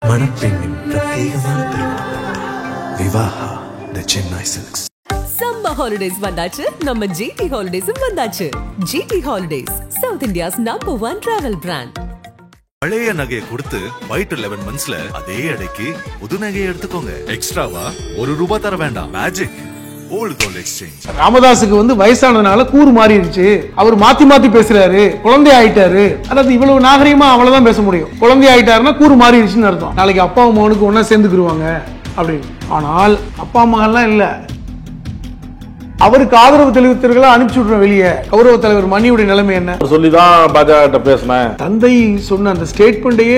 மணப்பெண்ணின் பிரத்யேகமான திருமணம் Vivaha the Chennai silks. Summer holidays வந்தாச்சு, நம்ம ஜிடி ஹாலிடேஸும் வந்தாச்சு. GT holidays, south India's #1 travel brand. பழைய நகையை கொடுத்து வைட் 11 மந்த்ஸ்ல அதே அடைக்கு புது நகையை எடுத்துக்கோங்க. எக்ஸ்ட்ராவா ₹1 தர வேண்டாம். Magic old gold exchange. ராமதாஸுக்கு வயசானதுனால கூறு மாறிடுச்சு, அவர் மாத்தி மாத்தி பேசுறாரு, குழந்தை ஆயிட்டாரு. அதாவது இவ்வளவு நாகரிகமா அவ்வளவுதான் பேச முடியும். குழந்தை ஆயிட்டாருன்னா கூறு மாறிடுச்சுன்னு அர்த்தம். நாளைக்கு அப்பா அம்மாவுக்கு ஒன்னா சேர்ந்துக்குருவாங்க அப்படின்னு. ஆனால் அப்பா அம்மா எல்லாம் இல்ல, அவருக்கு ஆதரவு தெரிவித்தவர்களை அனுப்பிச்சு விடுற வெளியே. கௌரவ தலைவர் மணியுடைய நிலைமை என்ன சொல்லிதான் பாஜக பேசினேன். தந்தை சொன்ன அந்த ஸ்டேட்மெண்டையே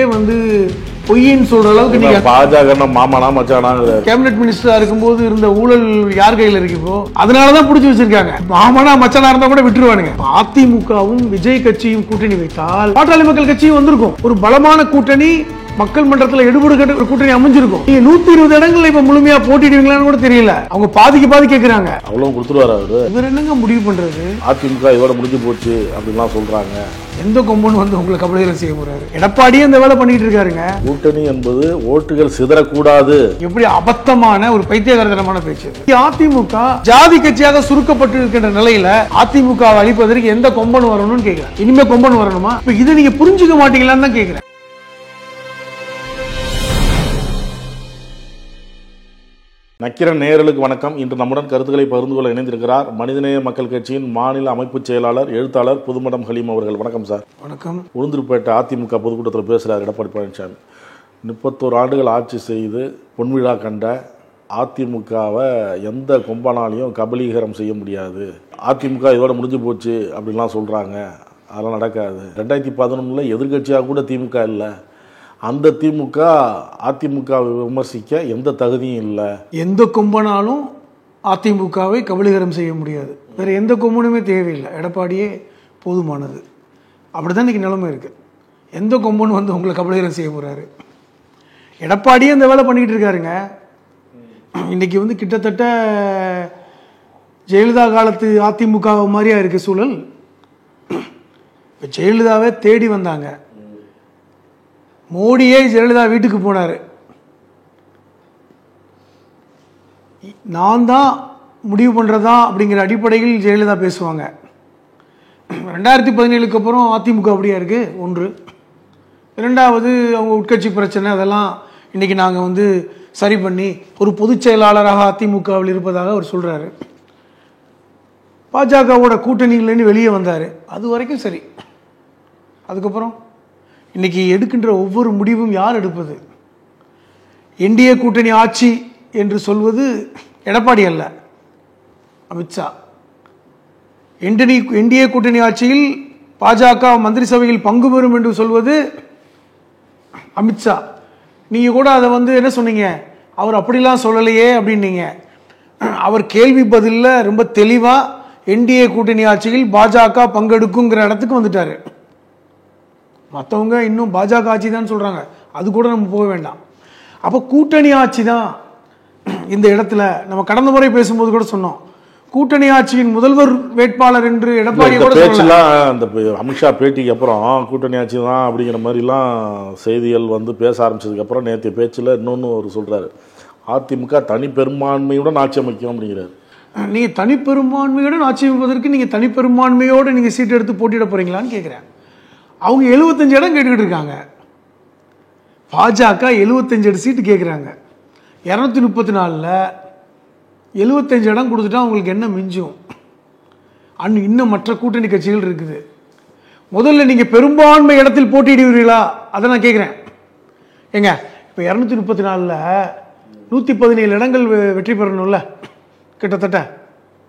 பொய்ன்னு சொல்ற அளவுக்கு நீங்க பாஜக மாமானா மச்சானா கேபினெட் மினிஸ்டரா இருக்கும்போது இருந்த ஊழல் யார் கையில இருக்கு இப்போ? அதனாலதான் புடிச்சு வச்சிருக்காங்க. மாமானா மச்சானா இருந்தா கூட விட்டுருவானுங்க. அதிமுகவும் விஜய் கட்சியும் கூட்டணி வைத்தால் பாட்டாளி மக்கள் கட்சியும் வந்திருக்கும். ஒரு பலமான கூட்டணி, மக்கள் மன்றத்தில் எடுபடு ஒரு கூட்டணி அமைஞ்சிருக்கும். நீங்க 120 இடங்கள்ல இப்ப முழுமையா போட்டிடுவீங்களான்னு கூட தெரியல. அவங்க பாதிக்கு பாதி கேட்கிறாங்க. அவ்வளவு கொடுத்துருவாரு அவரு. இவர் என்னங்க முடிவு பண்றது? அதிமுக இதோட முடிஞ்சு போச்சு அப்படின்லாம் சொல்றாங்க. எந்த கொம்பன் உங்களுக்கு கபலீகரம் செய்ய போறாரு? எடப்பாடியே இந்த வேலை பண்ணிட்டு இருக்காருங்க. கூட்டணி என்பது ஓட்டுகள் சிதறக்கூடாது. எப்படி அபத்தமான ஒரு பைத்தியகாரத்தனமான பேச்சு. அதிமுக ஜாதி கட்சியாக சுருக்கப்பட்டு இருக்கின்ற நிலையில அதிமுக அழிப்பதற்கு எந்த கொம்பன் வரணும்னு கேட்கிறேன். இனிமே கொம்பன் வரணுமா? இப்ப இதை நீங்க புரிஞ்சுக்க மாட்டீங்களான்னு தான் கேட்கிறேன். நக்கிரன் நேயர்களுக்கு வணக்கம். இன்று நம்முடன் கருத்துக்களை பகிர்ந்து கொள்ள இணைந்திருக்கிறார் மனிதநேய மக்கள் கட்சியின் மாநில அமைப்பு செயலாளர், எழுத்தாளர் புதுமடம் ஹலீம் அவர்கள். வணக்கம் சார். வணக்கம். உளுந்தூர்பேட்டை அதிமுக பொதுக்கூட்டத்தில் பேசுகிறார் எடப்பாடி பழனிசாமி. 31 ஆண்டுகள் ஆட்சி செய்து பொன்விழா கண்ட அதிமுகவை எந்த கொம்பனாலையும் கபலீகரம் செய்ய முடியாது. அதிமுக இதோட முடிஞ்சு போச்சு அப்படின்லாம் சொல்கிறாங்க. அதெல்லாம் நடக்காது. 2011 எதிர்கட்சியாக கூட திமுக இல்லை. அந்த திமுக அதிமுக விமர்சிக்க எந்த தகுதியும் இல்லை. எந்த கொம்பனாலும் அதிமுகவை கபலீகரம் செய்ய முடியாது. வேற எந்த கொம்பனுமே தேவையில்லை. எடப்பாடியே போதுமானது. அப்படிதான் இன்னைக்கு நிலைமை இருக்கு. எந்த கொம்பன் உங்களை கபலீகரம் செய்ய போறாரு? எடப்பாடியே இந்த வேலை பண்ணிட்டு இருக்காருங்க. இன்னைக்கு கிட்டத்தட்ட ஜெயலலிதா காலத்து அதிமுக மாதிரியா இருக்கு சூழல். ஜெயலலிதாவே தேடி வந்தாங்க. மோடியே ஜெயலலிதா வீட்டுக்கு போனாரு. நான் தான் முடிவு பண்றதா அப்படிங்கிற அடிப்படையில் ஜெயலலிதா பேசுவாங்க. 2017க்கு அப்புறம் அதிமுக அப்படியா இருக்கு. ஒன்று. இரண்டாவது, அவங்க உட்கட்சி பிரச்சனை, அதெல்லாம் இன்னைக்கு நாங்க சரி பண்ணி ஒரு பொதுச் செயலாளராக அதிமுகவில் இருப்பதாக அவர் சொல்றாரு. பாஜகவோட கூட்டணியிலேருந்து வெளியே வந்தாரு. அது வரைக்கும் சரி. அதுக்கப்புறம் இன்னைக்கு எடுக்கின்ற ஒவ்வொரு முடிவும் யார் எடுப்பது? என்டிஏ கூட்டணி ஆட்சி என்று சொல்வது எடப்பாடி அல்ல, அமித்ஷா. என்டிஏ கூட்டணி ஆட்சியில் பாஜக மந்திரி சபையில் பங்கு பெறும் என்று சொல்வது அமித்ஷா. நீங்க கூட அதை என்ன சொன்னீங்க? அவர் அப்படிலாம் சொல்லலையே அப்படின்னீங்க. அவர் கேள்வி பதில்ல ரொம்ப தெளிவா என்டிஏ கூட்டணி ஆட்சியில் பாஜக பங்கெடுக்குங்கிற இடத்துக்கு வந்துட்டாரு. மற்றவங்க இன்னும் பாஜக ஆட்சி தான் சொல்றாங்க. அது கூட நம்ம போக வேண்டாம். அப்போ கூட்டணி ஆட்சி தான் இந்த இடத்துல. நம்ம கடந்த முறை பேசும்போது கூட சொன்னோம், கூட்டணி ஆட்சியின் முதல்வர் வேட்பாளர் என்று எடப்பாடி கூட பேச்செல்லாம் அந்த அமித்ஷா பேட்டிக்கு அப்புறம் கூட்டணி ஆட்சி தான் அப்படிங்கிற மாதிரிலாம் செய்திகள் பேச ஆரம்பிச்சதுக்கு அப்புறம் நேற்று பேச்சில் இன்னொன்று அவர் சொல்றாரு, அதிமுக தனிப்பெரும்பான்மையுடன் ஆட்சி அமைக்கும் அப்படிங்கிறாரு. நீங்க தனிப்பெரும்பான்மையுடன் ஆட்சி அமைப்பதற்கு நீங்க தனிப்பெரும்பான்மையோடு நீங்க சீட் எடுத்து போட்டியிட போறீங்களான்னு கேட்கிறேன். அவங்க 75 இடம் கேட்டுக்கிட்டு இருக்காங்க. பாஜக 75 சீட்டு கேட்குறாங்க. 234ல் 75 இடம் கொடுத்துட்டா அவங்களுக்கு என்ன மிஞ்சும்? இன்னும் மற்ற கூட்டணி கட்சிகள் இருக்குது. முதல்ல நீங்க பெரும்பான்மை இடத்தில் போட்டியிடுவீர்களா? அதை நான் கேட்குறேன். ஏங்க, இப்போ 234ல் 117 இடங்கள் வெற்றி பெறணும்ல. கிட்டத்தட்ட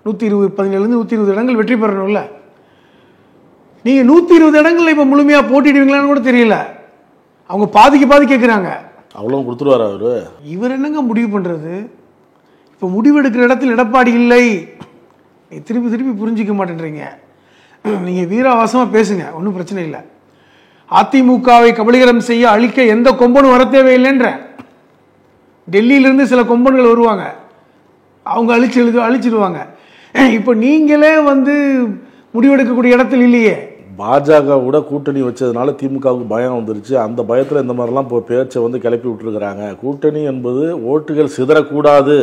117 120 இடங்கள் வெற்றி பெறணும்ல. நீங்க 120 இடங்கள்ல இப்ப முழுமையா போட்டிடுவீங்களான்னு கூட தெரியல. அவங்க பாதிக்கு பாதி கேட்கிறாங்க. அவ்வளவு கொடுத்துருவாரு அவரு. இவர் என்னங்க முடிவு பண்றது? இப்ப முடிவெடுக்கிற இடத்தில் எடப்பாடி இல்லை. திருப்பி திருப்பி புரிஞ்சிக்க மாட்டேன்றீங்க. நீங்க வீராவாசமா பேசுங்க, ஒன்றும் பிரச்சனை இல்லை. அதிமுகவை கபலீகரம் செய்ய அழிக்க எந்த கொம்பனும் வர தேவையில்லைன்ற. டெல்லியிலிருந்து சில கொம்பன்கள் வருவாங்க, அவங்க அழிச்சிடுவாங்க. இப்ப நீங்களே முடிவெடுக்கக்கூடிய இடத்தில் இல்லையே. பாஜகவோட கூட்டணி வச்சதுனால திமுகவுக்கு பயம் வந்துருச்சு. அந்த பயத்தில் இந்த மாதிரிலாம் இப்போ பேச்சை வந்து கிளப்பி விட்டுருக்குறாங்க. கூட்டணி என்பது ஓட்டுகள் சிதறக்கூடாது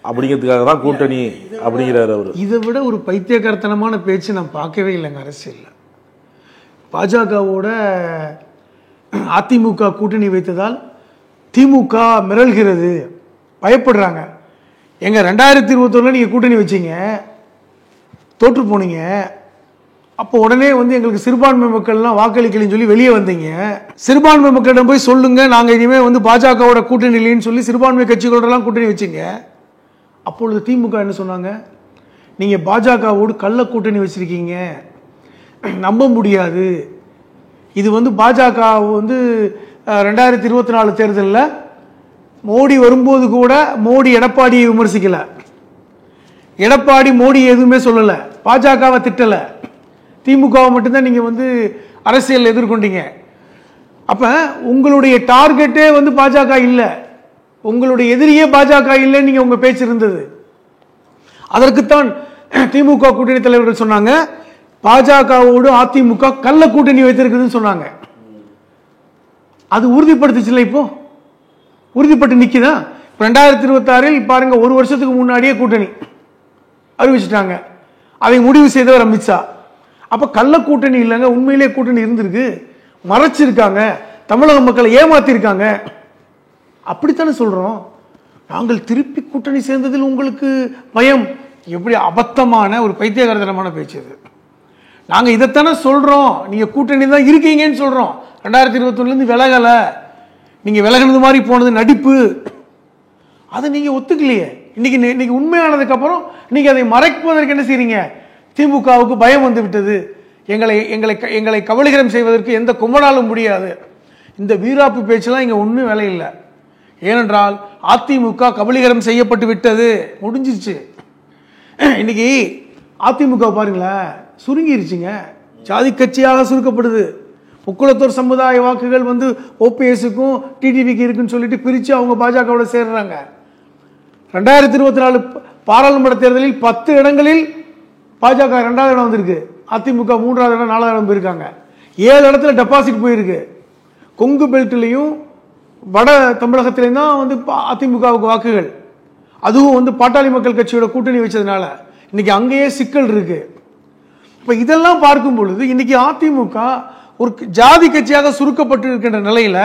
அப்படிங்கிறதுக்காக தான் கூட்டணி அப்படிங்கிறார் அவர். இதை விட ஒரு பைத்தியக்காரத்தனமான பேச்சு நான் பார்க்கவே இல்லைங்க அரசியலில். பாஜகவோட அதிமுக கூட்டணி வைத்ததால் திமுக மிரள்கிறது, பயப்படுறாங்க. எங்க 2021 நீங்கள் கூட்டணி வச்சீங்க, தோற்று போனீங்க. அப்போ உடனே வந்து எங்களுக்கு சிறுபான்மை மக்கள்லாம் வாக்களிக்கலன்னு சொல்லி வெளியே வந்தீங்க. சிறுபான்மை மக்களிடம் போய் சொல்லுங்க, நாங்கள் இனிமேல் வந்து பாஜகவோட கூட்டணி இல்லைன்னு சொல்லி சிறுபான்மை கட்சிகளோடலாம் கூட்டணி வச்சிங்க. அப்பொழுது திமுக என்ன சொன்னாங்க, நீங்கள் பாஜகவோடு கள்ள கூட்டணி வச்சிருக்கீங்க, நம்ப முடியாது. இது வந்து பாஜக வந்து 2024 தேர்தலில் மோடி வரும்போது கூட மோடி எடப்பாடியை விமர்சிக்கல, எடப்பாடி மோடி எதுவுமே சொல்லலை, பாஜகவை திட்டலை, திமுகவை மட்டும்தான் நீங்கள் வந்து அரசியல் எதிர்கொண்டீங்க. அப்போ உங்களுடைய டார்கெட்டே வந்து பாஜக இல்லை, உங்களுடைய எதிரியே பாஜக இல்லைன்னு நீங்கள் உங்கள் பேச்சு இருந்தது. அதற்குத்தான் திமுக கூட்டணி தலைவர்கள் சொன்னாங்க, பாஜகவோடு அதிமுக கள்ள கூட்டணி வைத்திருக்குதுன்னு சொன்னாங்க. அது உறுதிப்படுத்துச்சுல, இப்போ உறுதிப்பட்டு நிற்குதா? 2026 பாருங்க, ஒரு வருஷத்துக்கு முன்னாடியே கூட்டணி அறிவிச்சிட்டாங்க. அதை முடிவு செய்தவர் அமித்ஷா. அப்ப கள்ள கூட்டணி இல்லைங்க, உண்மையிலே கூட்டணி இருந்திருக்கு, மறைச்சிருக்காங்க, தமிழக மக்களை ஏமாத்திருக்காங்க. அப்படித்தானே சொல்றோம். நாங்கள் திருப்பி கூட்டணி சேர்ந்ததில் உங்களுக்கு பயம், எப்படி அபத்தமான ஒரு பைத்தியகாரத்தனமான பேச்சு அது. நாங்க இதைத்தானே சொல்றோம், நீங்க கூட்டணி தான் இருக்கீங்கன்னு சொல்றோம். 2021 விலகல, நீங்க விலகினது மாதிரி போனது நடிப்பு, அதை நீங்க ஒத்துக்கலையே. இன்னைக்கு உண்மையானதுக்கு அப்புறம் நீங்க அதை மறைப்பதற்கு என்ன செய்றீங்க? திமுகவுக்கு பயம் வந்து விட்டது, எங்களை கபலீகரம் செய்வதற்கு எந்த கும்பலாலும் முடியாது. இந்த வீராப்பு பேச்செல்லாம் இங்க ஒன்றும் வேலை இல்லை. ஏனென்றால் அதிமுக கபலீகரம் செய்யப்பட்டு விட்டது, முடிஞ்சிருச்சு. இன்னைக்கு அதிமுக பாருங்களேன், சுருங்கிருச்சுங்க, ஜாதி கட்சியாக சுருக்கப்படுது. முக்குளத்தோர் சமுதாய வாக்குகள் வந்து ஓபிஎஸ்க்கும் டிடிவிக்கு இருக்குன்னு சொல்லிட்டு பிரித்து அவங்க பாஜகவோட சேர்றாங்க. 2024 பாராளுமன்ற தேர்தலில் 10 இடங்களில் பாஜக 2வது இடம் வந்திருக்கு, அதிமுக 3வது இடம் 4வது இடம் போயிருக்காங்க. 7 இடத்துல டெபாசிட் போயிருக்கு. கொங்கு பெல்ட்லையும் வட தமிழகத்திலையும் தான் வந்து அதிமுகவுக்கு வாக்குகள். அதுவும் வந்து பாட்டாளி மக்கள் கட்சியோட கூட்டணி வச்சதுனால இன்னைக்கு அங்கேயே சிக்கல் இருக்கு. இப்ப இதெல்லாம் பார்க்கும் பொழுது இன்னைக்கு அதிமுக ஒரு ஜாதி கட்சியாக சுருக்கப்பட்டு இருக்கின்ற நிலையில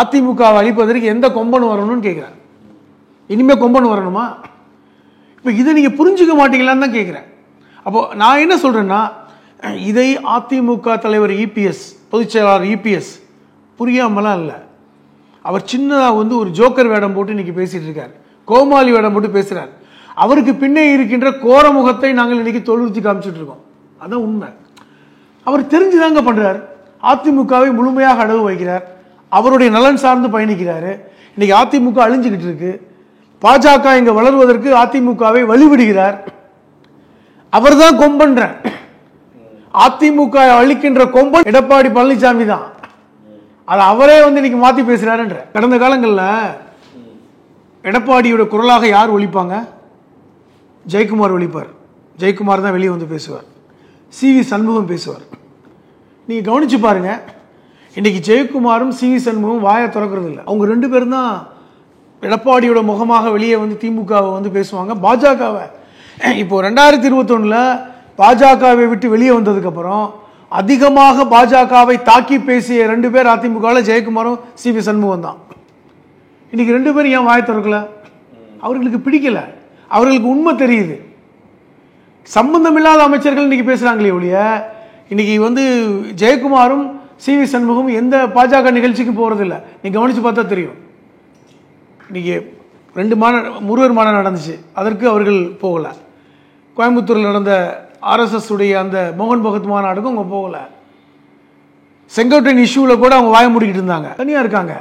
அதிமுக அழிப்பதற்கு எந்த கொம்பன் வரணும்னு கேட்கிறேன். இனிமே கொம்பன் வரணுமா? இப்ப இதை நீங்க புரிஞ்சுக்க மாட்டீங்களான்னு தான் கேட்கிறேன். அப்போ நான் என்ன சொல்றேன்னா, இதை அதிமுக தலைவர் இபிஎஸ், பொதுச் செயலாளர் இபிஎஸ் புரியாமலாம் இல்லை. அவர் சின்னதா வந்து ஒரு ஜோக்கர் வேடம் போட்டு இன்னைக்கு பேசிட்டு இருக்காரு, கோமாளி வேடம் போட்டு பேசுறாரு. அவருக்கு பின்னே இருக்கின்ற கோரமுகத்தை நாங்கள் இன்னைக்கு தொழிற்சி காமிச்சிட்டு இருக்கோம். அதான் உண்மை. அவர் தெரிஞ்சுதாங்க பண்றார். அதிமுகவை முழுமையாக அடகு வைக்கிறார், அவருடைய நலன் சார்ந்து பயணிக்கிறாரு. இன்னைக்கு அதிமுக அழிஞ்சுக்கிட்டு இருக்கு. பாஜக இங்க வளர்வதற்கு அதிமுகவை வழிவிடுகிறார். அவர் தான் கொம்பன்ற. அதிமுக அழிக்கின்ற கொம்பன் எடப்பாடி பழனிசாமி தான். அது அவரே வந்து இன்னைக்கு மாத்தி பேசுறாருன்ற. கடந்த காலங்களில் எடப்பாடியோட குரலாக யார் ஒழிப்பாங்க? ஜெயக்குமார் ஒழிப்பார். ஜெயக்குமார் தான் வெளியே வந்து பேசுவார். சிவி சண்முகம் பேசுவார். நீங்க கவனிச்சு பாருங்க, இன்னைக்கு ஜெயக்குமாரும் சிவி சண்முகம் வாயை திறக்கிறது இல்லை. அவங்க 2 பேரும் தான் எடப்பாடியோட முகமாக வெளியே வந்து திமுகவை வந்து பேசுவாங்க. பாஜகவை இப்போ 2021 பாஜகவை விட்டு வெளியே வந்ததுக்கு அப்புறம் அதிகமாக பாஜகவை தாக்கி பேசிய 2 பேர் அதிமுகவில் ஜெயக்குமாரும் சிவி சண்முகம் தான். இன்னைக்கு 2 பேரும் ஏன் வாயை திறக்கல? அவர்களுக்கு பிடிக்கல, அவர்களுக்கு உண்மை தெரியுது. சம்பந்தமில்லாத அமைச்சர்கள் இன்னைக்கு பேசுறாங்களே ஒழிய, இன்னைக்கு வந்து ஜெயக்குமாரும் சிவி சண்முகம் எந்த பாஜக நிகழ்ச்சிக்கு போறதில்லை. நீங்க கவனிச்சு பார்த்தா தெரியும். இன்னைக்கு 2 முருகர் மாநாடு நடந்துச்சு, அதற்கு அவர்கள் போகல. கோயம்புத்தூரில் நடந்த ஆர்எஸ்எஸ் உடைய அந்த மோகன் பகத் மாநாடுக்கும் அவங்க போகல. செங்கோட்டையன் இஷ்யூல கூட அவங்க வாய மூடிக்கிட்டு இருந்தாங்க, தனியா இருக்காங்க.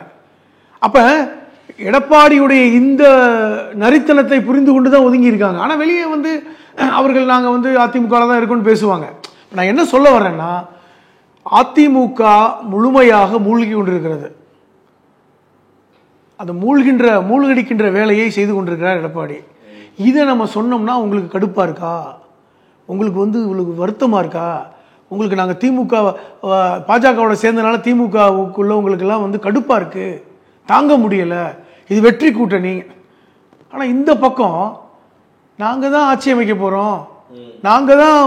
அப்ப எடப்பாடியுடைய இந்த நரித்தனத்தை புரிந்து கொண்டு தான் ஒதுங்கி இருக்காங்க. ஆனா வெளியே வந்து அவர்கள் நாங்க வந்து அதிமுக தான் இருக்கோம்னு பேசுவாங்க. நான் என்ன சொல்ல வரேன்னா, அதிமுக முழுமையாக மூழ்கி கொண்டிருக்கிறது. அந்த மூழ்கடிக்கின்ற வேலையை செய்து கொண்டிருக்கிறார் எடப்பாடி. இதை நம்ம சொன்னோம்னா உங்களுக்கு கடுப்பா இருக்கா? உங்களுக்கு வந்து உங்களுக்கு வருத்தமா இருக்கா? உங்களுக்கு நாங்கள் திமுக பாஜகவோட சேர்ந்தனால திமுகவுக்குள்ள உங்களுக்கெல்லாம் வந்து கடுப்பாக இருக்குது, தாங்க முடியலை, இது வெற்றி கூட்டணி. ஆனால் இந்த பக்கம் நாங்கள் தான் ஆட்சி அமைக்க போகிறோம், நாங்கள் தான்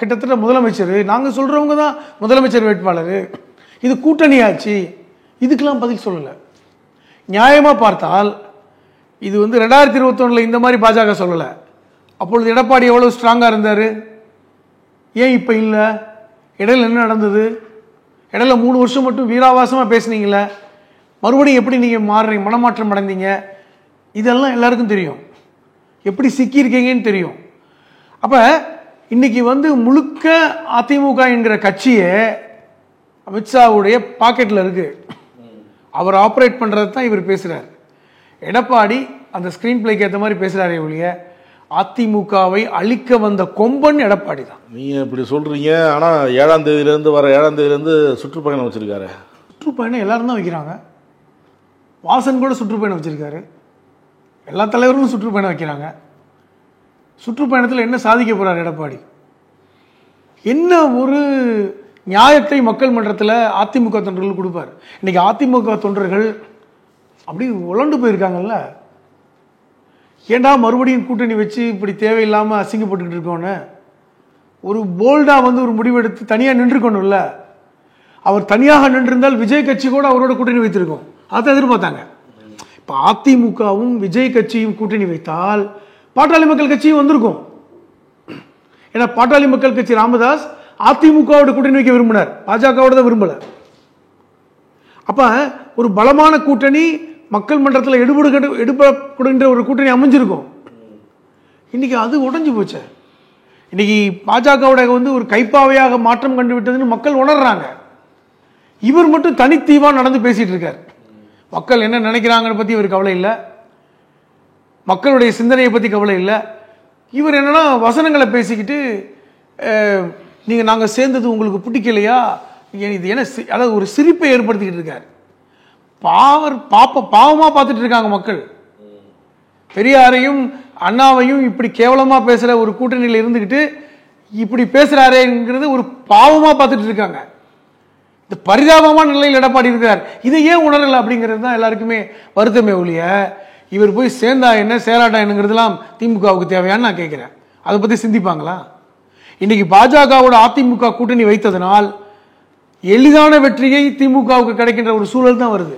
கிட்டத்தட்ட முதலமைச்சர், நாங்கள் சொல்கிறவங்க தான் முதலமைச்சர் வேட்பாளர், இது கூட்டணி ஆட்சி, இதுக்கெல்லாம் பதில் சொல்லலை. நியாயமாக பார்த்தால் இது வந்து 2021 இந்த மாதிரி பாஜக சொல்லலை. அப்பொழுது எடப்பாடி எவ்வளோ ஸ்ட்ராங்காக இருந்தார், ஏன் இப்போ இல்லை? இடையில என்ன நடந்தது? இடையில 3 வருஷம் மட்டும் வீராவாசமாக பேசுனீங்களே, மறுபடியும் எப்படி நீங்கள் மாறுறீங்க, மனமாற்றம் அடைந்தீங்க? இதெல்லாம் எல்லாருக்கும் தெரியும், எப்படி சிக்கியிருக்கீங்கன்னு தெரியும். அப்போ இன்னைக்கு வந்து முழுக்க அதிமுக என்கிற கட்சியே அமித்ஷாவுடைய பாக்கெட்டில் இருக்கு. அவர் ஆப்ரேட் பண்ணுறது தான் இவர் பேசுகிறார். எடப்பாடி அந்த ஸ்க்ரீன் பிளேக்கு ஏற்ற மாதிரி பேசுகிறாரே ஒழிய அதிமுகவை அழிக்க வந்த கொம்பன் எடப்பாடி தான். நீங்கள் இப்படி சொல்கிறீங்க. ஆனால் 7ஆம் தேதியிலேருந்து வர 7ஆம் தேதியிலேருந்து சுற்றுப்பயணம் வச்சுருக்காரு. சுற்றுப்பயணம் எல்லாரும் தான் வைக்கிறாங்க. வாசன் கூட சுற்றுப்பயணம் வச்சுருக்காரு, எல்லா தலைவர்களும் சுற்றுப்பயணம் வைக்கிறாங்க. சுற்றுப்பயணத்தில் என்ன சாதிக்க போகிறார் எடப்பாடி? என்ன ஒரு நியாயத்தை மக்கள் மன்றத்தில் அதிமுக தொண்டர்கள் கொடுப்பார்? இன்னைக்கு அதிமுக தொண்டர்கள் அப்படி உழண்டு போயிருக்காங்கல்ல, ஏண்டா மறுபடியும் கூட்டணி வச்சு இப்படி தேவையில்லாமல் அசிங்கப்பட்டுக்கிட்டு இருக்கோன்னு ஒரு போல்டாக வந்து ஒரு முடிவெடுத்து தனியாக நின்றுக்கணும்ல. அவர் தனியாக நின்றிருந்தால் விஜய் கட்சி கூட அவரோட கூட்டணி வைத்திருக்கோம், அதை எதிர்பார்த்தாங்க. இப்போ அதிமுகவும் விஜய் கட்சியும் கூட்டணி வைத்தால் பாட்டாளி மக்கள் கட்சியும் வந்திருக்கும். ஏன்னா பாட்டாளி மக்கள் கட்சி ராமதாஸ் அதிமுகவோட கூட்டணி வைக்க விரும்பினார், பாஜகவோட தான் விரும்பல. அப்ப ஒரு பலமான கூட்டணி மக்கள் மன்றத்தில் எடுபடுகின்ற ஒரு கூட்டணி அமைஞ்சிருக்கும். இன்னைக்கு அது உடைஞ்சு போச்சு. இன்னைக்கு பாஜகவோட வந்து ஒரு கைப்பாவையாக மாற்றம் கண்டு விட்டதுன்னு மக்கள் உணர்றாங்க. இவர் மட்டும் தனித்தீவா நடந்து பேசிட்டு இருக்கார். மக்கள் என்ன நினைக்கிறாங்கன்னு பத்தி இவர் கவலை இல்லை, மக்களுடைய சிந்தனையை பத்தி கவலை இல்லை. இவர் என்னன்னா வசனங்களை பேசிக்கிட்டு நீங்க நாங்க சேர்ந்தது உங்களுக்கு பிடிக்கலையா, இது என்ன அதாவது ஒரு சிரிப்பை ஏற்படுத்திக்கிட்டு இருக்காரு. பாவமா பார்த்துட்டு இருக்காங்க மக்கள். பெரியாரையும் அண்ணாவையும் இப்படி கேவலமா பேசுற ஒரு கூட்டணியில் இருந்துகிட்டு இப்படி பேசுறாருங்கிறது ஒரு பாவமா பார்த்துட்டு இருக்காங்க. இந்த பரிதாபமான நிலையில் எடப்பாடி இருக்கார். இதை ஏன் உணரல அப்படிங்கிறது தான் எல்லாருக்குமே வருத்தமே ஒழிய இவர் போய் சேர்ந்தா என்ன சேராட்டா என்னங்கிறதுலாம் திமுகவுக்கு தேவையான்னு நான் கேட்கிறேன். அதை பத்தி சிந்திப்பாங்களா? இன்னைக்கு பாஜகவோட அதிமுக கூட்டணி வைத்ததனால் எளிதான வெற்றியை திமுகவுக்கு கிடைக்கின்ற ஒரு சூழல் தான் வருது.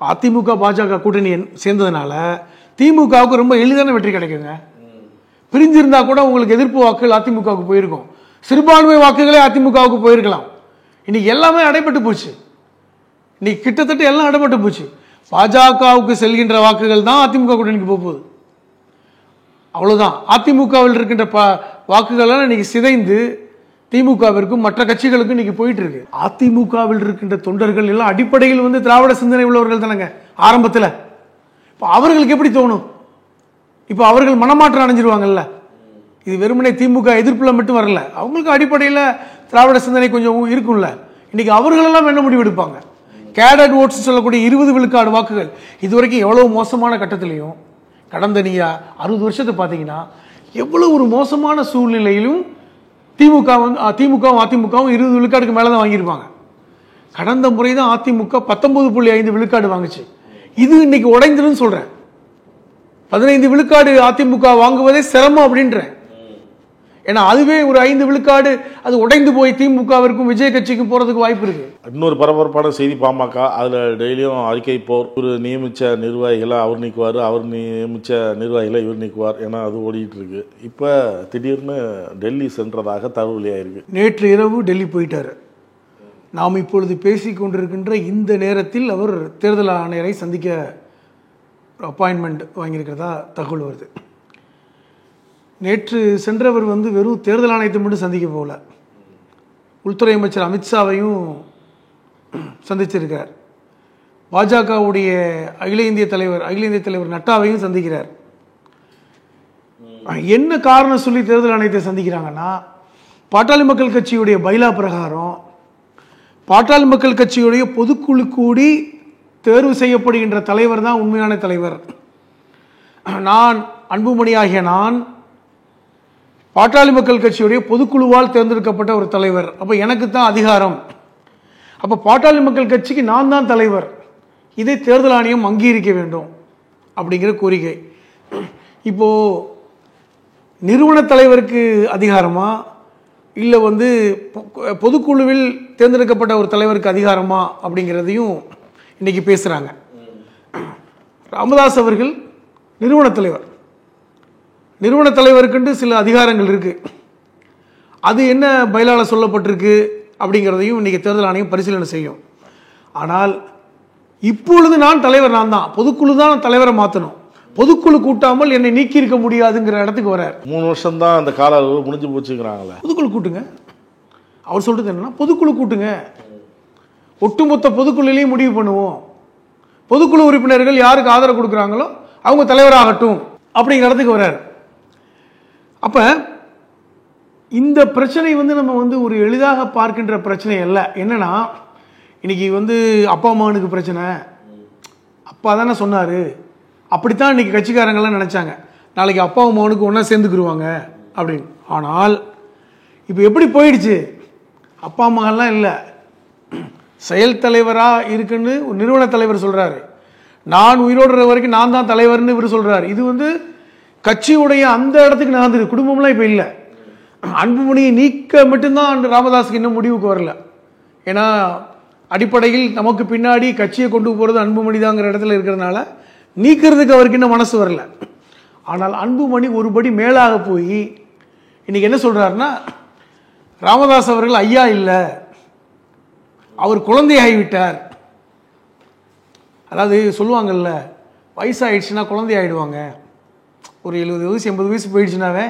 அதிமுக பாஜக கூட்டணி சேர்ந்ததுனால திமுகவுக்கு ரொம்ப எளிதான வெற்றி கிடைக்குங்க. பிரிஞ்சிருந்தா கூட உங்களுக்கு எதிர்ப்பு வாக்குகள் அதிமுகவுக்கு போயிருக்கும், சிறுபான்மை வாக்குகளே அதிமுகவுக்கு போயிருக்கலாம். இன்னைக்கு எல்லாமே அடைபட்டு போச்சு. இன்னைக்கு கிட்டத்தட்ட எல்லாம் அடைபட்டு போச்சு. பாஜகவுக்கு செல்கின்ற வாக்குகள் தான் அதிமுக கூட்டணிக்கு போகுது, அவ்வளவுதான். அதிமுகவில் இருக்கின்ற வாக்குகள் இன்னைக்கு சிதைந்து திமுகவிற்கும் மற்ற கட்சிகளுக்கும் இன்னைக்கு போயிட்டு இருக்கு. அதிமுகவில் இருக்கின்ற தொண்டர்கள் எல்லாம் அடிப்படையில் வந்து திராவிட சிந்தனை உள்ளவர்கள் தானங்க ஆரம்பத்தில். இப்போ அவர்களுக்கு எப்படி தோணும்? இப்போ அவர்கள் மனமாற்றம் அடைஞ்சிருவாங்கல்ல. இது வெறுமனே திமுக எதிர்ப்புல மட்டும் வரல, அவங்களுக்கு அடிப்படையில் திராவிட சிந்தனை கொஞ்சம் இருக்கும்ல. இன்னைக்கு அவர்களெல்லாம் என்ன முடிவு எடுப்பாங்க? கேடட் ஓட்ஸ் சொல்லக்கூடிய 20 விழுக்காடு வாக்குகள் இதுவரைக்கும் எவ்வளவு மோசமான கட்டத்திலையும் கடந்த நீங்க 60 வருஷத்தை பார்த்தீங்கன்னா எவ்வளவு ஒரு மோசமான சூழ்நிலையிலும் திமுகவும் அதிமுகவும் 20 விழுக்காடுக்கு மேலே தான் வாங்கியிருப்பாங்க. கடந்த முறை தான் அதிமுக 19.5 விழுக்காடு வாங்குச்சு. இது இன்னைக்கு உடைந்துன்னு சொல்றேன். 15 விழுக்காடு அதிமுக வாங்குவதே சிரமம் அப்படின்றேன். ஏன்னா அதுவே ஒரு 5 விழுக்காடு அது உடைந்து போய் திமுகவிற்கும் விஜய் கட்சிக்கும் போறதுக்கு வாய்ப்பு இருக்கு. இன்னொரு பரபரப்பான செய்தி பாமக, அதில் டெய்லியும் அறிக்கை போர், இவர் நியமித்த நிர்வாகிகளை அவர் நீக்குவார், அவர் நியமித்த நிர்வாகிகளை இவர் நீக்குவார், ஏன்னா அது ஓடிட்டு இருக்கு. இப்போ திடீர்னு டெல்லி சென்றதாக தகவல் வெளியாயிருக்கு. நேற்று இரவு டெல்லி போயிட்டாரு. நாம் இப்பொழுது பேசிக் கொண்டிருக்கின்ற இந்த நேரத்தில் அவர் தேர்தல் ஆணையரை சந்திக்க அப்பாயின்மெண்ட் வாங்கியிருக்கிறதா தகவல் வருது. நேற்று சென்றவர் வந்து வெறும் தேர்தல் ஆணையத்தை மட்டும் சந்திக்க போகல, உள்துறை அமைச்சர் அமித்ஷாவையும் சந்திச்சிருக்கிறார். பாஜகவுடைய அகில இந்திய தலைவர் நட்டாவையும் சந்திக்கிறார். என்ன காரணம் சொல்லி தேர்தல் ஆணையத்தை சந்திக்கிறாங்கன்னா, பாட்டாளி மக்கள் கட்சியுடைய பைலா பிரகாரம் பாட்டாளி மக்கள் கட்சியுடைய பொதுக்குழு கூடி தேர்வு செய்யப்படுகின்ற தலைவர் தான் உண்மையான தலைவர். நான் அன்புமணி ஆகிய நான் பாட்டாளி மக்கள் கட்சியுடைய பொதுக்குழுவால் தேர்ந்தெடுக்கப்பட்ட ஒரு தலைவர். அப்போ எனக்கு தான் அதிகாரம். அப்போ பாட்டாளி மக்கள் கட்சிக்கு நான் தான் தலைவர். இதை தேர்தல் ஆணையம் அங்கீகரிக்க வேண்டும் அப்படிங்கிற கோரிக்கை. இப்போ நிறுவன தலைவருக்கு அதிகாரமா இல்லை பொதுக்குழுவில் தேர்ந்தெடுக்கப்பட்ட ஒரு தலைவருக்கு அதிகாரமா அப்படிங்கிறதையும் இன்னைக்கு பேசுகிறாங்க. ராமதாஸ் அவர்கள் நிறுவன தலைவருக்குண்டு சில அதிகாரங்கள் இருக்கு. அது என்ன பைலால சொல்லப்பட்டிருக்கு அப்படிங்கிறதையும் இன்னைக்கு தேர்தல் ஆணையம் பரிசீலனை செய்யும். ஆனால் இப்பொழுது நான் தான், பொதுக்குழு தான் தலைவரை மாற்றணும், பொதுக்குழு கூட்டாமல் என்னை நீக்கி இருக்க முடியாதுங்கிற இடத்துக்கு வரார். 3 வருஷம் தான் அந்த கால அளவு முடிஞ்சு போச்சுங்கிறாங்களே. பொதுக்குழு கூட்டுங்க. அவர் சொல்றது என்னன்னா, பொதுக்குழு கூட்டுங்க, ஒட்டுமொத்த பொதுக்குழுலையும் முடிவு பண்ணுவோம், பொதுக்குழு உறுப்பினர்கள் யாருக்கு ஆதரவு கொடுக்குறாங்களோ அவங்க தலைவராகட்டும் அப்படிங்கிற இடத்துக்கு வர்றாரு. அப்ப இந்த பிரச்சனை நம்ம ஒரு எளிதாக பார்க்கின்ற பிரச்சனை அல்ல. என்னன்னா, இன்னைக்கு அப்பா அம்மானுக்கு பிரச்சனை, அப்பா தானே சொன்னாரு, அப்படித்தான் இன்னைக்கு கட்சிக்காரங்கெல்லாம் நினைச்சாங்க, நாளைக்கு அப்பா அம்மானுக்கு ஒன்றா சேர்ந்துக்கிடுவாங்க அப்படின்னு. ஆனால் இப்போ எப்படி போயிடுச்சு, அப்பா அம்மாலாம் இல்லை, செயல் தலைவராக இருக்குன்னு ஒரு நிறுவன தலைவர் சொல்றாரு, நான் உயிரோடுற வரைக்கும் நான் தான் தலைவர்னு இவர் சொல்றாரு. இது கட்சியுடைய அந்த இடத்துக்கு நகர்ந்துரு. குடும்பம்லாம் இப்போ இல்லை. அன்புமணியை நீக்க மட்டும்தான் ராமதாஸுக்கு இன்னும் முடிவுக்கு வரல. ஏன்னா அடிப்படையில் நமக்கு பின்னாடி கட்சியை கொண்டு போகிறது அன்புமணி தாங்கிற இடத்துல இருக்கிறதுனால நீக்கிறதுக்கு அவருக்கு இன்னும் மனசு வரல. ஆனால் அன்புமணி ஒருபடி மேலாக போய் இன்னைக்கு என்ன சொல்றாருன்னா, ராமதாஸ் அவர்கள் ஐயா இல்லை, அவர் குழந்தையாகிவிட்டார். அதாவது சொல்லுவாங்கல்ல, வயசாயிடுச்சுன்னா குழந்தை ஆகிடுவாங்க. ஒரு 70 வயசு 80 வயசு போயிடுச்சுனாவே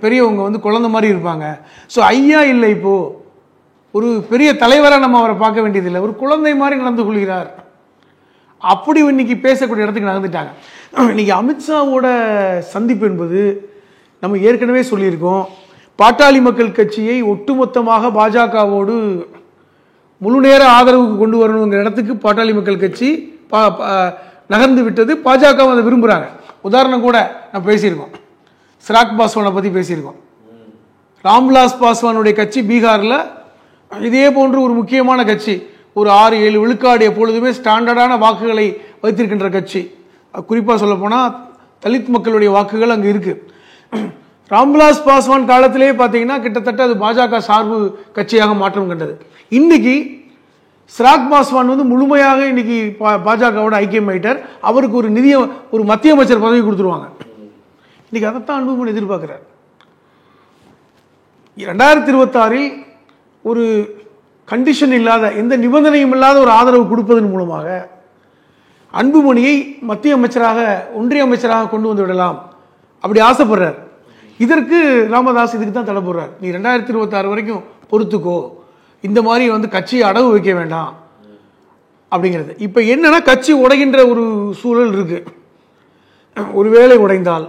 பெரியவங்க குழந்தை மாதிரி இருப்பாங்க. ஸோ ஐயா இல்லை, இப்போ ஒரு பெரிய தலைவராக நம்ம அவரை பார்க்க வேண்டியதில்லை, ஒரு குழந்தை மாதிரி நடந்து கொள்கிறார். அப்படி இன்னைக்கு பேசக்கூடிய இடத்துக்கு நடந்துட்டாங்க. இன்னைக்கு அமித்ஷாவோட சந்திப்பு என்பது நம்ம ஏற்கனவே சொல்லியிருக்கோம், பாட்டாளி மக்கள் கட்சியை ஒட்டுமொத்தமாக பாஜகவோடு முழு நேர ஆதரவுக்கு கொண்டு வரணுங்கிற இடத்துக்கு பாட்டாளி மக்கள் கட்சி நகர்ந்து விட்டது. பாஜக அதை விரும்புகிறாங்க. உதாரணம் கூட நம்ம பேசியிருக்கோம், சிராக் பாஸ்வானை பற்றி பேசியிருக்கோம். ராம்விலாஸ் பாஸ்வானுடைய கட்சி பீகாரில் இதே போன்று ஒரு முக்கியமான கட்சி, ஒரு 6-7 விழுக்காடு எப்பொழுதுமே ஸ்டாண்டர்டான வாக்குகளை வைத்திருக்கின்ற கட்சி. குறிப்பாக சொல்ல போனால் தலித் மக்களுடைய வாக்குகள் அங்கே இருக்கு. ராம்விலாஸ் பாஸ்வான் காலத்திலே பார்த்தீங்கன்னா கிட்டத்தட்ட அது பாஜக சார்பு கட்சியாக மாற்றம் கண்டது. இன்னைக்கு சிராக் பாஸ்வான் முழுமையாக இன்னைக்கு பாஜகவோட ஐக்கியம் ஆயிட்டார். அவருக்கு ஒரு மத்திய அமைச்சர் பதவி கொடுத்துருவாங்க. இன்னைக்கு அதைத்தான் அன்புமணி எதிர்பார்க்கிறார். 2026 ஒரு கண்டிஷன் இல்லாத, எந்த நிபந்தனையும் இல்லாத ஒரு ஆதரவு கொடுப்பதன் மூலமாக அன்புமணியை மத்திய அமைச்சராக, ஒன்றிய அமைச்சராக கொண்டு வந்து விடலாம் அப்படி ஆசைப்படுறார். இதற்கு ராமதாஸ் இதுக்கு தான் தடை போடுறார். நீ 2026 வரைக்கும் பொறுத்துக்கோ, இந்த மாதிரி கட்சியை அடவு வைக்க வேண்டாம் அப்படிங்கிறது. இப்போ என்னன்னா, கட்சி உடைகின்ற ஒரு சூழல் இருக்கு. ஒருவேளை உடைந்தால்,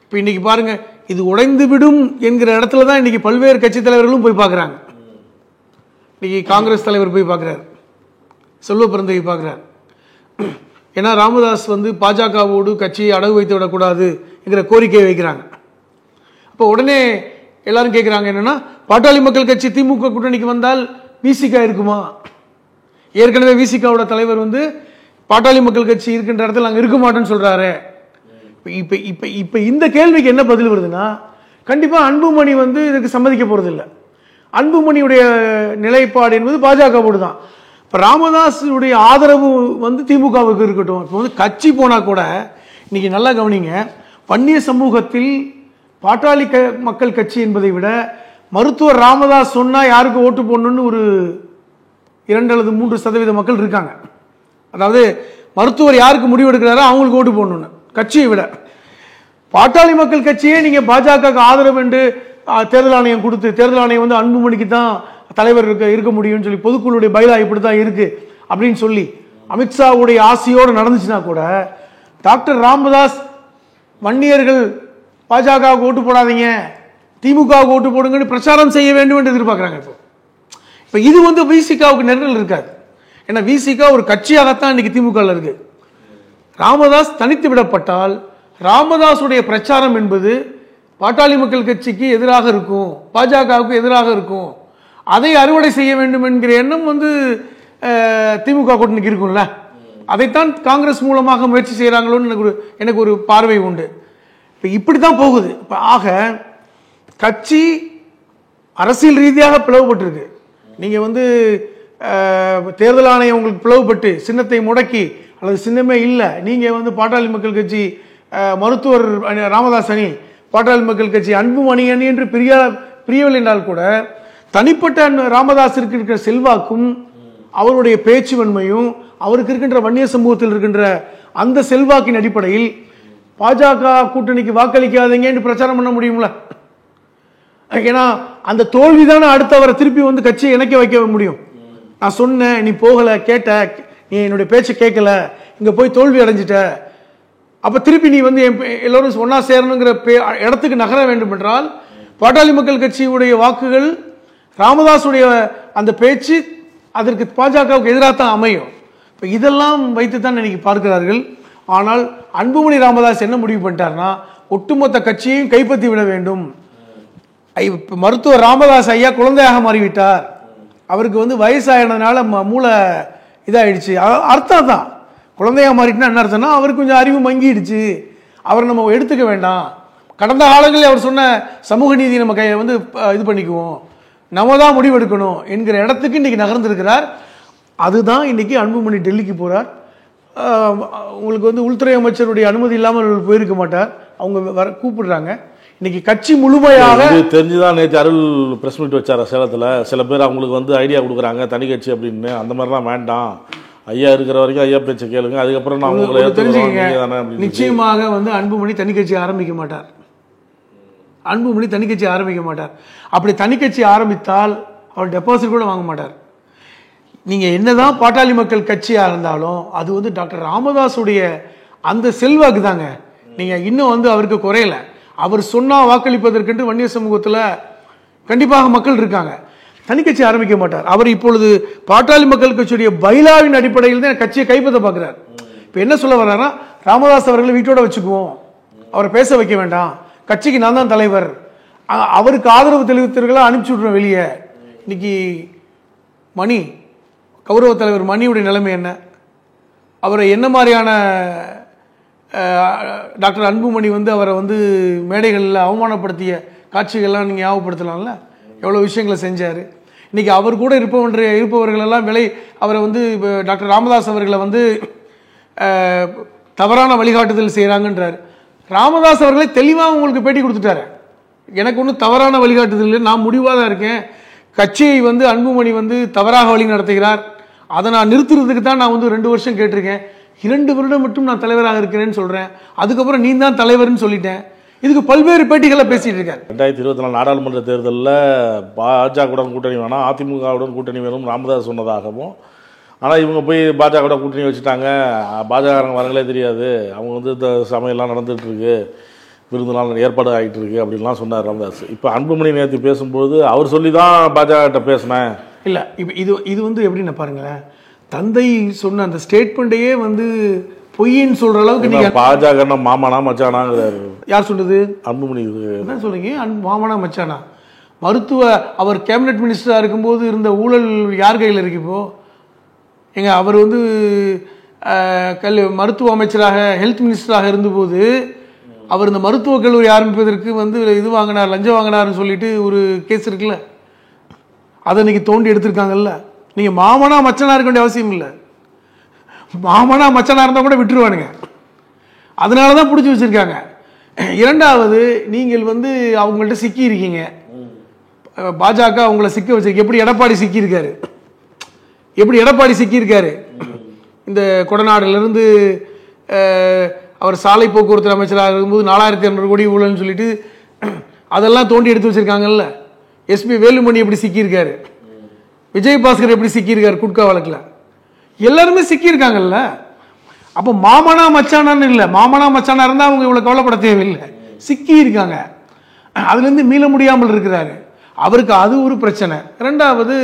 இப்போ இன்னைக்கு பாருங்க, இது உடைந்து விடும் என்கிற இடத்துல தான் இன்னைக்கு பல்வேறு கட்சி தலைவர்களும் போய் பார்க்குறாங்க. இன்னைக்கு காங்கிரஸ் தலைவர் போய் பார்க்குறாரு, செல்வ பிறந்தகை பார்க்குறார். ஏன்னா ராமதாஸ் பாஜகவோடு கட்சியை அடகு வைத்து விடக்கூடாது என்கிற கோரிக்கையை வைக்கிறாங்க. அப்போ உடனே எல்லாரும் கேட்குறாங்க, என்னன்னா பாட்டாளி மக்கள் கட்சி திமுக கூட்டணிக்கு வந்தால் விசிகா இருக்குமா? ஏற்கனவே விசிகாவோட தலைவர் பாட்டாளி மக்கள் கட்சி இருக்கின்ற இடத்துல அங்கே இருக்க மாட்டேன்னு சொல்றாரு. இப்போ இந்த கேள்விக்கு என்ன பதில் வருதுன்னா, கண்டிப்பாக அன்புமணி இதுக்கு சம்மதிக்க போறதில்லை. அன்புமணியுடைய நிலைப்பாடு என்பது பாஜகவோடு தான். இப்போ ராமதாஸுடைய ஆதரவு திமுகவுக்கு இருக்கட்டும். இப்போ கட்சி போனால் கூட இன்னைக்கு நல்லா கவனிங்க, வன்னிய சமூகத்தில் பாட்டாளி மக்கள் கட்சி என்பதை விட மருத்துவர் ராமதாஸ் சொன்னா யாருக்கு ஓட்டு போடணும்னு ஒரு 2 அல்லது 3% மக்கள் இருக்காங்க. அதாவது மருத்துவர் யாருக்கு முடிவு எடுக்கிறாரோ அவங்களுக்கு ஓட்டு போடணும்னு. கட்சியை விட பாட்டாளி மக்கள் கட்சியே நீங்க பாஜக ஆதரவு என்று தேர்தல் ஆணையம் கொடுத்து, தேர்தல் ஆணையம் அன்புமணிக்கு தான் தலைவர் இருக்க முடியும்னு சொல்லி, பொதுக்குழுடைய பைலா இப்படி தான் இருக்கு அப்படின்னு சொல்லி அமித்ஷாவுடைய ஆசையோடு நடந்துச்சுன்னா கூட, டாக்டர் ராமதாஸ் வன்னியர்கள் பாஜக ஓட்டு போடாதீங்க, திமுக ஓட்டு போடுங்கன்னு பிரச்சாரம் செய்ய வேண்டும் என்று எதிர்பார்க்கிறாங்க. இப்போ இது விசிகாவுக்கு நெருங்கல் இருக்காது. ஏன்னா விசிகா ஒரு கட்சியாகத்தான் இன்னைக்கு திமுக இருக்கு. ராமதாஸ் தனித்து விடப்பட்டால் ராமதாசுடைய பிரச்சாரம் என்பது பாட்டாளி மக்கள் கட்சிக்கு எதிராக இருக்கும், பாஜகவுக்கு எதிராக இருக்கும். அதை அறுவடை செய்ய வேண்டும் என்கிற எண்ணம் வந்து திமுக கூட்டணிக்கு இருக்கும்ல. அதைத்தான் காங்கிரஸ் மூலமாக முயற்சி செய்கிறாங்களோன்னு எனக்கு ஒரு பார்வை உண்டு. இப்போ இப்படி தான் போகுது. இப்போ ஆக கட்சி அரசியல் ரீதியாக பிளவுபட்டிருக்கு. நீங்கள் வந்து தேர்தல் ஆணையம் உங்களுக்கு பிளவுபட்டு சின்னத்தை முடக்கி அல்லது சின்னமே இல்லை, நீங்கள் வந்து பாட்டாளி மக்கள் கட்சி மருத்துவர் ராமதாஸ் அணி, பாட்டாளி மக்கள் கட்சி அன்புமணி அணி என்று பிரியவில்லை என்றால் கூட தனிப்பட்ட ராமதாஸிற்கு இருக்கிற செல்வாக்கும் அவருடைய பேச்சு வன்மையும் அவருக்கு இருக்கின்ற வன்னிய சமூகத்தில் இருக்கின்ற அந்த செல்வாக்கின் அடிப்படையில் பாஜக கூட்டணிக்கு வாக்களிக்காதீங்க என்று பிரச்சாரம் பண்ண முடியும்ல. ஏன்னா அந்த தோல்விதானே அடுத்து அவரை திருப்பி வந்து கட்சியை இணைக்க வைக்க முடியும். நான் சொன்னேன், நீ போகல, கேட்ட, நீ என்னுடைய பேச்சை கேட்கல, இங்க போய் தோல்வி அடைஞ்சிட்ட, அப்ப திருப்பி நீ வந்து எல்லோரும் ஒன்னா சேரணுங்கிற இடத்துக்கு நகர வேண்டும் என்றால் பாட்டாளி மக்கள் கட்சியுடைய வாக்குகள் ராமதாசுடைய அந்த பேச்சு அதற்கு பாஜகவுக்கு எதிராக தான் அமையும். இப்போ இதெல்லாம் வைத்து தான் இன்னைக்கு பார்க்கிறார்கள். ஆனால் அன்புமணி ராமதாஸ் என்ன முடிவு பண்ணிட்டார்னா ஒட்டுமொத்த கட்சியையும் கைப்பற்றி விட வேண்டும். மருத்துவர் ராமதாஸ் ஐயா குழந்தையாக மாறிவிட்டார், அவருக்கு வந்து வயசாயினதுனால மூளை இதாகிடுச்சு. அர்த்தம் தான், குழந்தையாக மாறிட்டுனா என்ன அர்த்தம்னா அவருக்கு கொஞ்சம் அறிவு மங்கிடுச்சு, அவரை நம்ம எடுத்துக்க வேண்டாம், கடந்த காலங்களில் அவர் சொன்ன சமூக நீதி நம்ம வந்து இது பண்ணிக்குவோம், நம்ம தான் முடிவெடுக்கணும் என்கிற இடத்துக்கு இன்னைக்கு நகர்ந்திருக்கிறார். அதுதான் இன்னைக்கு அன்புமணி டெல்லிக்கு போறார். உங்களுக்கு வந்து உள்துறை அமைச்சருடைய அனுமதி இல்லாமல் போயிருக்க மாட்டார், அவங்க கூப்பிடுறாங்க. இன்னைக்கு கட்சி முழுமையாக தெரிஞ்சுதான் நேற்று அருள் பிரஸ் மீட் வச்சார சேலத்தில். சில பேர் அவங்களுக்கு வந்து ஐடியா கொடுக்குறாங்க தனி கட்சி அப்படின்னு, அந்த மாதிரிலாம் வேண்டாம், ஐயா இருக்கிற வரைக்கும் ஐயா பேச்சை கேளுங்க, அதுக்கப்புறம் நான் உங்களை தெரிஞ்சுக்கங்க. நிச்சயமாக வந்து அன்புமணி தனி கட்சி ஆரம்பிக்க மாட்டார். அன்புமணி தனி கட்சி ஆரம்பிக்க மாட்டார். அப்படி தனி கட்சி ஆரம்பித்தால் அவர் டெபாசிட் கூட வாங்க மாட்டார். நீங்க என்னதான் பாட்டாளி மக்கள் கட்சியா இருந்தாலும் அது வந்து டாக்டர் ராமதாஸுடைய அந்த செல்வாக்கு தாங்க. நீங்க இன்னும் வந்து அவருக்கு குறையல. அவர் சொன்னா வாக்களிப்பதற்கென்று வன்னிய சமூகத்தில் கண்டிப்பாக மக்கள் இருக்காங்க. தனி கட்சி ஆரம்பிக்க மாட்டார். அவர் இப்பொழுது பாட்டாளி மக்கள் கட்சியுடைய பைலாவின் அடிப்படையில் தான் கட்சியை கைப்பற்ற பார்க்கிறார். இப்ப என்ன சொல்ல வர்றாருன்னா ராமதாஸ் அவர்களை வீட்டோட வச்சுக்குவோம், அவரை பேச வைக்க வேண்டாம், கட்சிக்கு நான் தான் தலைவர், அவருக்கு ஆதரவு தெரிவித்தவர்களா அனுப்பிச்சு விடுறோம் வெளியே. இன்னைக்கு மணி கௌரவ தலைவர் மணியுடைய நிலைமை என்ன, அவரை என்ன மாதிரியான டாக்டர் அன்புமணி வந்து அவரை வந்து மேடைகளில் அவமானப்படுத்திய காட்சிகள்லாம் நீங்கள் ஞாபகப்படுத்தலாம்ல, எவ்வளோ விஷயங்களை செஞ்சார். இன்னைக்கு அவர் கூட இருப்பவர்களெல்லாம் அவரை வந்து டாக்டர் ராமதாஸ் அவர்களை வந்து தவறான வழிகாட்டுதல் செய்கிறாங்கன்றார். ராமதாஸ் அவர்களை தெளிவாக உங்களுக்கு பேட்டி கொடுத்துட்டாரு, எனக்கு ஒன்றும் தவறான வழிகாட்டுதல் இல்லை, நான் முடிவாக தான் இருக்கேன், கட்சியை வந்து அன்புமணி வந்து தவறாக வழி நடத்துகிறார், அதை நான் நிறுத்துறதுக்கு தான் நான் வந்து 2 வருஷம் கேட்டிருக்கேன், 2 வருடம் மட்டும் நான் தலைவராக இருக்கிறேன்னு சொல்றேன், அதுக்கப்புறம் நீ தான் தலைவர்னு சொல்லிட்டேன். இதுக்கு பல்வேறு பேட்டிகளை பேசிட்டு இருக்காரு. 2024 நாடாளுமன்ற தேர்தலில் பாஜகவுடன் கூட்டணி வேணாம், அதிமுகவுடன் கூட்டணி வேணும் ராமதாஸ் சொன்னதாகவும், ஆனால் இவங்க போய் பாஜகவோட கூட்டணி வச்சுட்டாங்க, பாஜகக்காரங்க வரங்களே தெரியாது, அவங்க வந்து இந்த சமையல்லாம் நடந்துகிட்டு இருக்கு, விருந்து நாள் ஏற்பாடு ஆகிட்டு இருக்கு அப்படின்லாம் சொன்னார் ராமதாஸ். இப்போ அன்புமணி நேற்று பேசும்போது அவர் சொல்லி தான் பாஜக பேசினேன் இல்லை. இப்போ இது வந்து எப்படின்னு பாருங்களேன், தந்தை சொன்ன அந்த ஸ்டேட்மெண்ட்டையே வந்து பொய்ன்னு சொல்ற அளவுக்கு நீங்க பாஜக மாமானா மச்சானாங்கிறாரு. யார் சொல்றது? அன்புமணி. என்ன சொல்றீங்க மாமானா மச்சானா? மருத்துவ அவர் கேபினெட் மினிஸ்டரா இருக்கும்போது இருந்த ஊழல் யார் கையில் இருக்கு இப்போ? எங்க அவர் வந்து மருத்துவ அமைச்சராக ஹெல்த் மினிஸ்டராக இருந்தபோது அவர் இந்த மருத்துவக் கல்லூரி ஆரம்பிப்பதற்கு வந்து இது வாங்கினார், லஞ்சம் வாங்கினார்னு சொல்லிட்டு ஒரு கேஸ் இருக்குல்ல, அதை இன்னைக்கு தோண்டி எடுத்திருக்காங்கல்ல. நீங்க மாமனா மச்சனா இருக்க வேண்டிய அவசியம் இல்லை, மாமனா மச்சனா இருந்தா கூட விட்டுருவானுங்க, அதனாலதான் பிடிச்சி வச்சிருக்காங்க. இரண்டாவது, நீங்கள் வந்து அவங்கள்ட்ட சிக்கி இருக்கீங்க, பாஜக அவங்கள சிக்க வச்சிருக்கு. எப்படி எடப்பாடி சிக்கி இருக்காரு, இந்த கொடநாடுல அவர் சாலை போக்குவரத்து அமைச்சராக இருக்கும்போது 4500 கோடி ஊழல்னு சொல்லிட்டு அதெல்லாம் தோண்டி எடுத்து வச்சிருக்காங்கல்ல. எஸ்பி வேலுமணி எப்படி சிக்கியிருக்காரு, விஜயபாஸ்கர் எப்படி சிக்கியிருக்காரு குட்கா வழக்கில், எல்லாருமே சிக்கியிருக்காங்கல்ல. அப்போ மாமனா மச்சானான்னு இல்லை, மாமனா மச்சானா இருந்தால் அவங்க இவ்வளோ கவலைப்பட தேவையில்லை, சிக்கி இருக்காங்க, அதுலேருந்து மீள முடியாமல் இருக்கிறாரு. அவருக்கு அது ஒரு பிரச்சனை. ரெண்டாவது,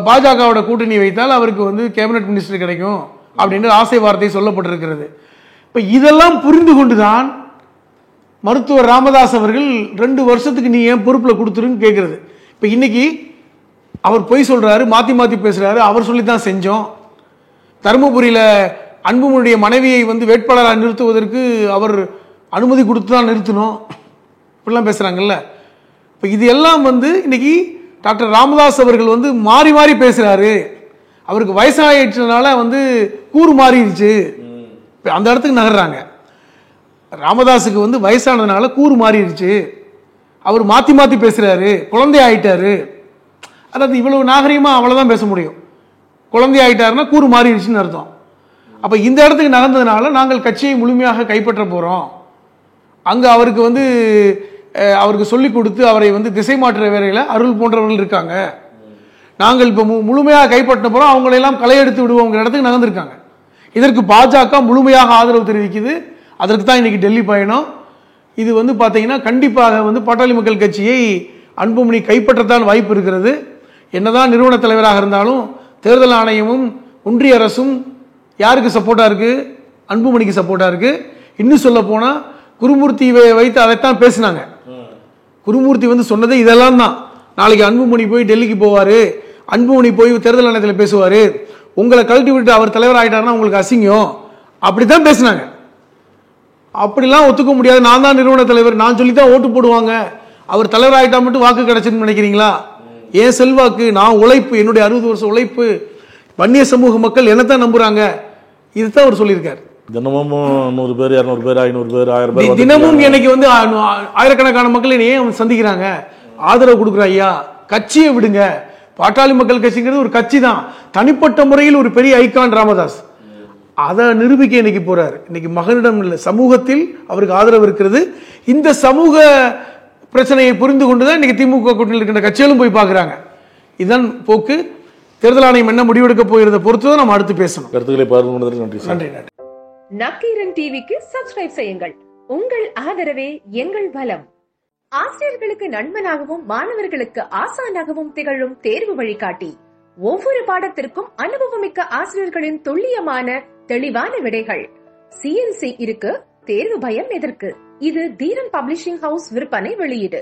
பாஜகவோட கூட்டணி வைத்தால் அவருக்கு வந்து கேபினட் மினிஸ்டர் கிடைக்கும் அப்படின்னு ஆசை வார்த்தை சொல்லப்பட்டிருக்கிறது. இப்போ இதெல்லாம் புரிந்து கொண்டுதான் மருத்துவர் ராமதாஸ் அவர்கள் 2 வருஷத்துக்கு நீ ஏன் பொறுப்புல கொடுத்துருன்னு கேட்கறது. இப்ப இன்னைக்கு அவர் பொய் சொல்றாரு, மாத்தி மாத்தி பேசுறாரு. அவர் சொல்லித்தான் செஞ்சோம். தருமபுரியில அன்புமணியுடைய மனைவியை வந்து வேட்பாளராக நிறுத்துவதற்கு அவர் அனுமதி கொடுத்து தான் நிறுத்தணும், இப்படிலாம் பேசுறாங்கல்ல. இப்போ இது எல்லாம் வந்து இன்னைக்கு டாக்டர் ராமதாஸ் அவர்கள் வந்து மாறி மாறி பேசுறாரு. அவருக்கு வயசாயிடுச்சதுனால வந்து கூறு மாறிடுச்சு, அந்த இடத்துக்கு நகர்றாங்க. ராமதாஸுக்கு வந்து வயசானதுனால கூறு மாறிடுச்சு, அவர் மாத்தி மாத்தி பேசுறாரு, குழந்தை ஆயிட்டாரு. அதாவது இவ்வளவு நாகரிகமா அவ்வளவுதான் பேச முடியும். குழந்தை ஆயிட்டாருன்னா கூறு மாறிடுச்சுன்னு அர்த்தம். அப்ப இந்த இடத்துக்கு நகர்ந்ததுனால நாங்கள் கட்சியை முழுமையாக கைப்பற்ற போறோம். அங்க அவருக்கு வந்து அவருக்கு சொல்லிக் கொடுத்து அவரை வந்து திசை மாற்ற வேலையில அருள் போன்றவர்கள் இருக்காங்க. நாங்கள் இப்ப முழுமையாக கைப்பற்ற போறோம், அவங்களெல்லாம் களையெடுத்து விடுவோங்கிற இடத்துக்கு நகர்ந்திருக்காங்க. இதற்கு பாஜக முழுமையாக ஆதரவு தெரிவிக்குது. அதற்கு தான் இன்னைக்கு டெல்லி பயணம். இது வந்து பாத்தீங்கன்னா கண்டிப்பாக வந்து பாட்டாளி மக்கள் கட்சியை அன்புமணி கைப்பற்றத்தான் வாய்ப்பு இருக்கிறது. என்னதான் நிறுவன தலைவராக இருந்தாலும் தேர்தல் ஆணையமும் ஒன்றிய அரசும் யாருக்கு சப்போர்ட்டா இருக்கு? அன்புமணிக்கு சப்போர்ட்டா இருக்கு. இன்னும் சொல்ல போனா குருமூர்த்தியை வைத்து அதைத்தான் பேசினாங்க. குருமூர்த்தி வந்து சொன்னது இதெல்லாம் தான். நாளைக்கு அன்புமணி போய் டெல்லிக்கு போவாரு, அன்புமணி போய் தேர்தல் ஆணையத்தில் பேசுவாரு, உங்களை கழட்டி விட்டு அவர் தலைவர் ஆயிட்டாருன்னா உங்களுக்கு அசிங்கம், அப்படித்தான் பேசினாங்க. அப்படிலாம் ஒத்துக்க முடியாது. நான் தான் நிறுவன தலைவர், நான் சொல்லித்தான் ஓட்டு போடுவாங்க, அவர் தலைவர் ஆயிட்டா மட்டும் வாக்கு கிடைச்சுன்னு நினைக்கிறீங்களா? ஏன் செல்வாக்கு, நான் உழைப்பு, என்னுடைய 60 வருஷம் உழைப்பு, வன்னிய சமூக மக்கள் என்னத்தான் நம்புறாங்க, இதுதான் அவர் சொல்லியிருக்காரு. தினமும் 100 பேர் 200 பேர் 500 பேர் 1000 பேர் தினமும் இன்னைக்கு வந்து ஆயிரக்கணக்கான மக்கள் ஏன் சந்திக்கிறாங்க, ஆதரவு கொடுக்குற. ஐயா கட்சியை விடுங்க. பாட்டாளி மக்கள் கட்சிங்கிறது ஒரு கட்சி தான். தனிப்பட்ட முறையில் ஒரு பெரிய ஐகான் ராமதாஸ். அதை நிரூபிக்க இன்னைக்கு போறாரு. இன்னைக்கு மகனிடம் இல்லை, சமூகத்தில் அவருக்கு ஆதரவு இருக்கிறது. இந்த சமூக பிரச்சனையை புரிந்து கொண்டுதான் இன்னைக்கு திமுக கூட்டணியில் இருக்கின்ற கட்சிகளும் போய் பார்க்கிறாங்க. இதுதான் போக்கு. தேர்தல் ஆணையம் என்ன முடிவெடுக்க போகிறத பொறுத்துதான் நம்ம அடுத்து பேசணும். கருத்துக்களை பகிர்ந்து நன்றி. நன்றி. நக்கீரன் டிவிக்கு சப்ஸ்கிரைப் செய்யுங்கள். உங்கள் ஆதரவே எங்கள் பலம். ஆசிரியர்களுக்கு நண்பனாகவும் மாணவர்களுக்கு ஆசானாகவும் திகழும் தேர்வு வழிகாட்டி. ஒவ்வொரு பாடத்திற்கும் அனுபவமிக்க ஆசிரியர்களின் துல்லியமான தெளிவான விடைகள். CNC இருக்கு, தேர்வு பயம் எதற்கு? இது தீரன் பப்ளிஷிங் ஹவுஸ் விற்பனை வெளியீடு.